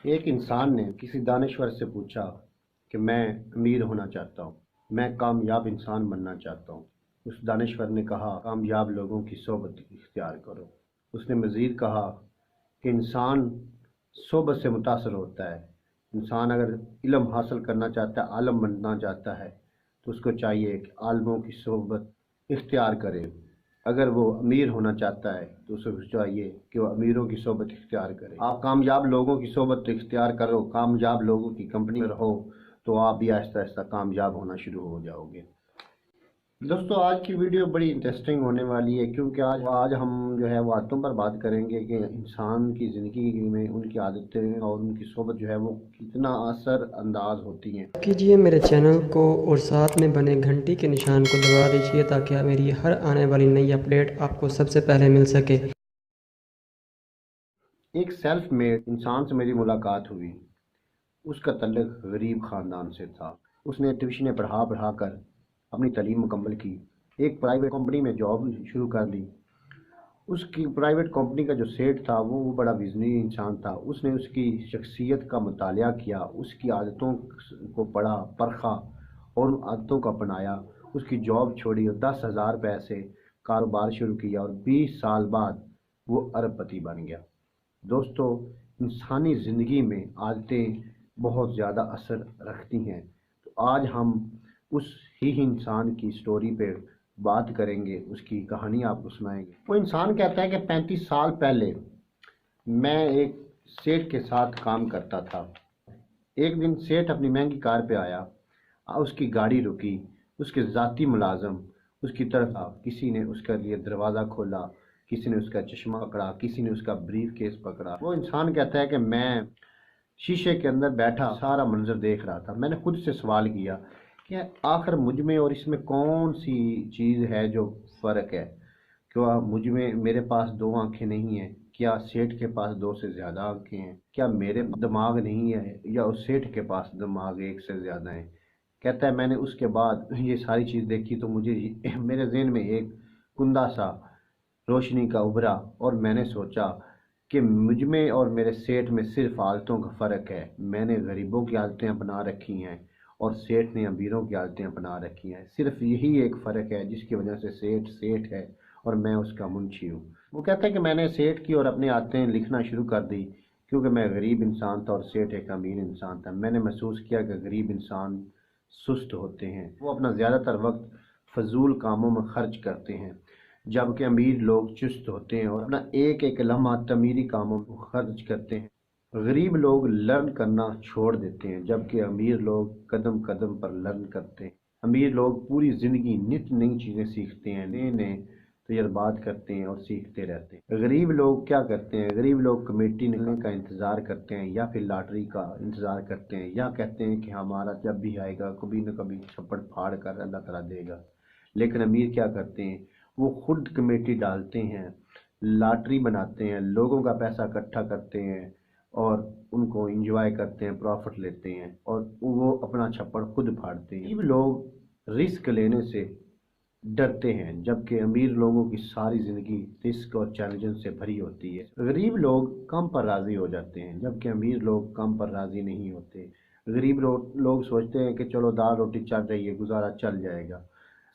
ایک انسان نے کسی دانشور سے پوچھا کہ میں امیر ہونا چاہتا ہوں، میں کامیاب انسان بننا چاہتا ہوں۔ اس دانشور نے کہا کامیاب لوگوں کی صحبت اختیار کرو۔ اس نے مزید کہا کہ انسان صحبت سے متاثر ہوتا ہے۔ انسان اگر علم حاصل کرنا چاہتا ہے، عالم بننا چاہتا ہے، تو اس کو چاہیے کہ عالموں کی صحبت اختیار کرے۔ اگر وہ امیر ہونا چاہتا ہے تو اسے چاہیے کہ وہ امیروں کی صحبت اختیار کرے۔ آپ کامیاب لوگوں کی صحبت اختیار کرو، کامیاب لوگوں کی کمپنی میں رہو، تو آپ بھی آہستہ آہستہ کامیاب ہونا شروع ہو جاؤ گے۔ دوستو، آج کی ویڈیو بڑی انٹرسٹنگ ہونے والی ہے، کیونکہ آج ہم جو ہے وہ عادتوں پر بات کریں گے کہ انسان کی زندگی میں ان کی عادتیں اور ان کی صحبت جو ہے وہ کتنا اثر انداز ہوتی ہیں۔ کیجئے میرے چینل کو اور ساتھ میں بنے گھنٹی کے نشان کو دبا دیجئے تاکہ میری ہر آنے والی نئی اپڈیٹ آپ کو سب سے پہلے مل سکے۔ ایک سیلف میڈ انسان سے میری ملاقات ہوئی۔ اس کا تعلق غریب خاندان سے تھا۔ اس نے ٹیوشنیں پڑھا کر اپنی تعلیم مکمل کی، ایک پرائیویٹ کمپنی میں جاب شروع کر لی۔ اس کی پرائیویٹ کمپنی کا جو سیٹ تھا وہ بڑا ویژنری انسان تھا۔ اس نے اس کی شخصیت کا مطالعہ کیا، اس کی عادتوں کو پڑھا، پرکھا اور ان عادتوں کو اپنایا۔ اس کی جاب چھوڑی اور 10,000 روپے سے کاروبار شروع کیا اور 20 سال بعد وہ ارب پتی بن گیا۔ دوستو، انسانی زندگی میں عادتیں بہت زیادہ اثر رکھتی ہیں۔ تو آج ہم اس ہی انسان کی سٹوری پہ بات کریں گے، اس کی کہانی آپ کو سنائیں گے۔ وہ انسان کہتا ہے کہ 35 سال پہلے میں ایک سیٹ کے ساتھ کام کرتا تھا۔ ایک دن سیٹ اپنی مہنگی کار پہ آیا، اس کی گاڑی رکی، اس کے ذاتی ملازم اس کی طرف آ، کسی نے اس کے لیے دروازہ کھولا، کسی نے اس کا چشمہ پکڑا، کسی نے اس کا بریف کیس پکڑا۔ وہ انسان کہتا ہے کہ میں شیشے کے اندر بیٹھا سارا منظر دیکھ رہا تھا۔ میں نے خود سے سوال کیا کہ آخر مجھ میں اور اس میں کون سی چیز ہے جو فرق ہے؟ کیا مجھ میں میرے پاس 2 آنکھیں نہیں ہیں؟ کیا سیٹ کے پاس 2 سے زیادہ آنکھیں ہیں؟ کیا میرے دماغ نہیں ہے یا اس سیٹ کے پاس دماغ 1 سے زیادہ ہیں؟ کہتا ہے میں نے اس کے بعد یہ ساری چیز دیکھی تو مجھے میرے ذہن میں ایک کندہ سا روشنی کا ابھرا اور میں نے سوچا کہ مجھ میں اور میرے سیٹ میں صرف عادتوں کا فرق ہے۔ میں نے غریبوں کی عادتیں اپنا رکھی ہیں اور سیٹ نے امیروں کی عادتیں اپنا رکھی ہیں۔ صرف یہی ایک فرق ہے جس کی وجہ سے سیٹ ہے اور میں اس کا منشی ہوں۔ وہ کہتا ہے کہ میں نے سیٹ کی اور اپنی عادتیں لکھنا شروع کر دی، کیونکہ میں غریب انسان تھا اور سیٹ ایک امیر انسان تھا۔ میں نے محسوس کیا کہ غریب انسان سست ہوتے ہیں، وہ اپنا زیادہ تر وقت فضول کاموں میں خرچ کرتے ہیں، جبکہ امیر لوگ چست ہوتے ہیں اور اپنا ایک ایک لمحہ تعمیری کاموں میں خرچ کرتے ہیں۔ غریب لوگ لرن کرنا چھوڑ دیتے ہیں، جبکہ امیر لوگ قدم قدم پر لرن کرتے ہیں۔ امیر لوگ پوری زندگی نت نئی چیزیں سیکھتے ہیں، نئے نئے تجربات کرتے ہیں اور سیکھتے رہتے ہیں۔ غریب لوگ کیا کرتے ہیں؟ غریب لوگ کمیٹی نکلنے کا انتظار کرتے ہیں یا پھر لاٹری کا انتظار کرتے ہیں، یا کہتے ہیں کہ ہمارا جب بھی آئے گا کبھی نہ کبھی چھپڑ پھاڑ کر اللہ تعالیٰ دے گا۔ لیکن امیر کیا کرتے ہیں؟ وہ خود کمیٹی ڈالتے ہیں، لاٹری بناتے ہیں، لوگوں کا پیسہ اکٹھا کرتے ہیں اور ان کو انجوائے کرتے ہیں، پروفٹ لیتے ہیں اور وہ اپنا چھپڑ خود پھاڑتے ہیں۔ غریب لوگ رسک لینے سے ڈرتے ہیں، جبکہ امیر لوگوں کی ساری زندگی رسک اور چیلنجز سے بھری ہوتی ہے۔ غریب لوگ کم پر راضی ہو جاتے ہیں، جبکہ امیر لوگ کم پر راضی نہیں ہوتے۔ غریب لوگ سوچتے ہیں کہ چلو دال روٹی چل رہی ہے، گزارا چل جائے گا،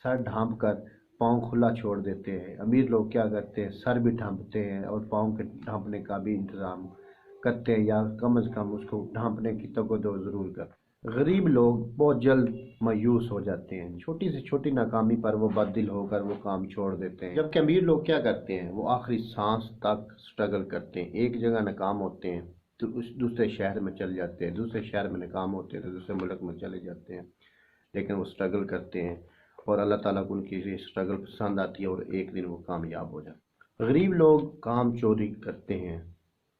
سر ڈھانپ کر پاؤں کھلا چھوڑ دیتے ہیں۔ امیر لوگ کیا کرتے ہیں؟ سر بھی ڈھانپتے ہیں اور پاؤں کے ڈھانپنے کا بھی انتظام کرتے ہیں، یا کم از کم اس کو ڈھانپنے کی توقع ضرور کرتے ہیں۔ غریب لوگ بہت جلد مایوس ہو جاتے ہیں، چھوٹی سے چھوٹی ناکامی پر وہ بددل ہو کر وہ کام چھوڑ دیتے ہیں، جبکہ امیر لوگ کیا کرتے ہیں؟ وہ آخری سانس تک سٹرگل کرتے ہیں۔ ایک جگہ ناکام ہوتے ہیں تو دوسرے شہر میں چل جاتے ہیں، دوسرے شہر میں ناکام ہوتے ہیں تو دوسرے ملک میں چلے جاتے ہیں، لیکن وہ سٹرگل کرتے ہیں اور اللہ تعالیٰ کو ان کی یہ سٹرگل پسند آتی ہے اور ایک دن وہ کامیاب ہو جاتے ہیں۔ غریب لوگ کام چوری کرتے ہیں،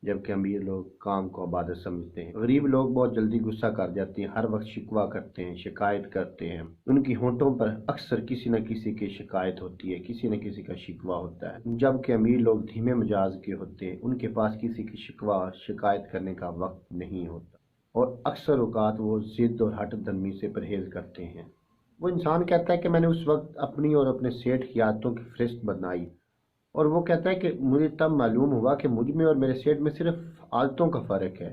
جبکہ امیر لوگ کام کو عبادت سمجھتے ہیں۔ غریب لوگ بہت جلدی غصہ کر جاتے ہیں، ہر وقت شکوہ کرتے ہیں، شکایت کرتے ہیں۔ ان کی ہونٹوں پر اکثر کسی نہ کسی کی شکایت ہوتی ہے، کسی نہ کسی کا شکوہ ہوتا ہے، جبکہ امیر لوگ دھیمے مزاج کے ہوتے ہیں، ان کے پاس کسی کی شکوہ شکایت کرنے کا وقت نہیں ہوتا اور اکثر اوقات وہ ضد اور ہٹ دھرمی سے پرہیز کرتے ہیں۔ وہ انسان کہتا ہے کہ میں نے اس وقت اپنی اور اپنے سیٹ کی عادتوں کی فہرست بنائی، اور وہ کہتا ہے کہ مجھے تب معلوم ہوا کہ مجھ میں اور میرے سیٹ میں صرف عادتوں کا فرق ہے،